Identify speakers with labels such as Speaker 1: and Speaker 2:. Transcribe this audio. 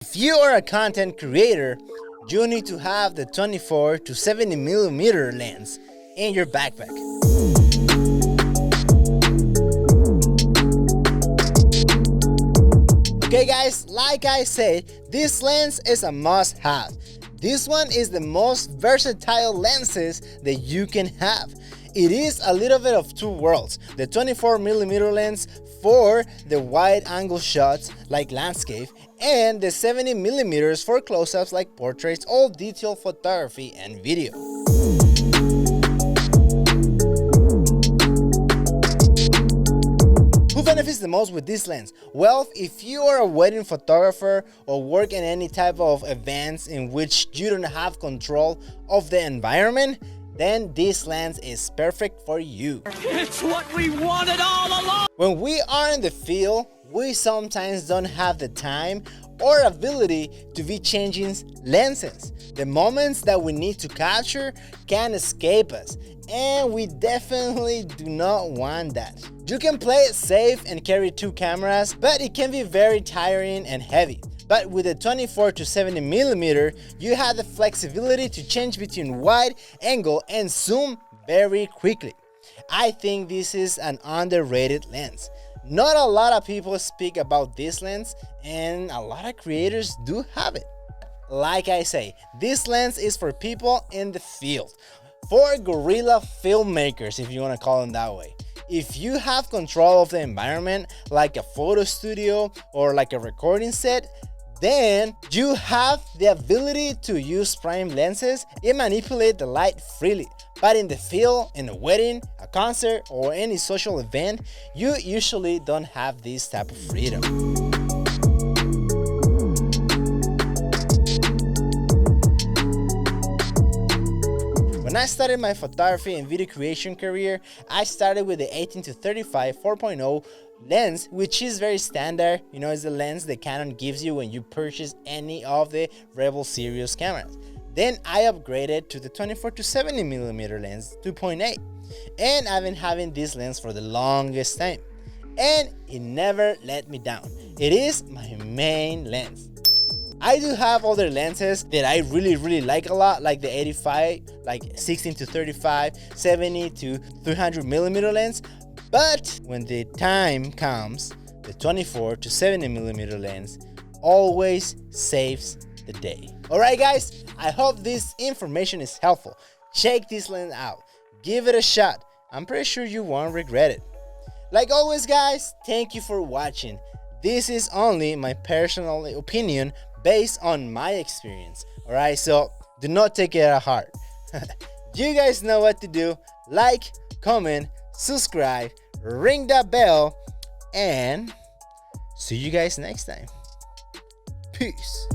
Speaker 1: If you are a content creator, you need to have the 24 to 70mm lens in your backpack. Okay guys, like I said, this lens is a must-have. This one is the most versatile lenses that you can have. It is a little bit of two worlds. The 24mm lens for the wide angle shots like landscape, and the 70mm for close-ups like portraits, all detail photography and video. Who benefits the most with this lens? Well, if you are a wedding photographer or work in any type of events in which you don't have control of the environment, then this lens is perfect for you.
Speaker 2: It's what we wanted all along!
Speaker 1: When we are in the field, we sometimes don't have the time or ability to be changing lenses. The moments that we need to capture can escape us, and we definitely do not want that. You can play it safe and carry two cameras, but it can be very tiring and heavy. But with the 24 to 70mm, you have the flexibility to change between wide angle and zoom very quickly. I think this is an underrated lens. Not a lot of people speak about this lens, and a lot of creators do have it. Like I say, this lens is for people in the field, for guerrilla filmmakers, if you want to call them that way. If you have control of the environment, like a photo studio or like a recording set, then you have the ability to use prime lenses and manipulate the light freely. But in the field, in a wedding, a concert, or any social event, you usually don't have this type of freedom. When I started my photography and video creation career, I started with the 18 to 35 4.0 lens, which is very standard. You know, it's the lens that Canon gives you when you purchase any of the Rebel series cameras. Then I upgraded to the 24 to 70mm lens 2.8, and I've been having this lens for the longest time, and it never let me down. It is my main lens. I do have other lenses that I really like a lot, like the 85, like 16 to 35, 70 to 300mm lens. But when the time comes, the 24 to 70mm lens always saves the day. Alright guys, I hope this information is helpful. Check this lens out. Give it a shot. I'm pretty sure you won't regret it. Like always guys, thank you for watching. This is only my personal opinion based on my experience. Alright, so do not take it at heart. You guys know what to do. Like, comment, subscribe, ring that bell, and see you guys next time. Peace.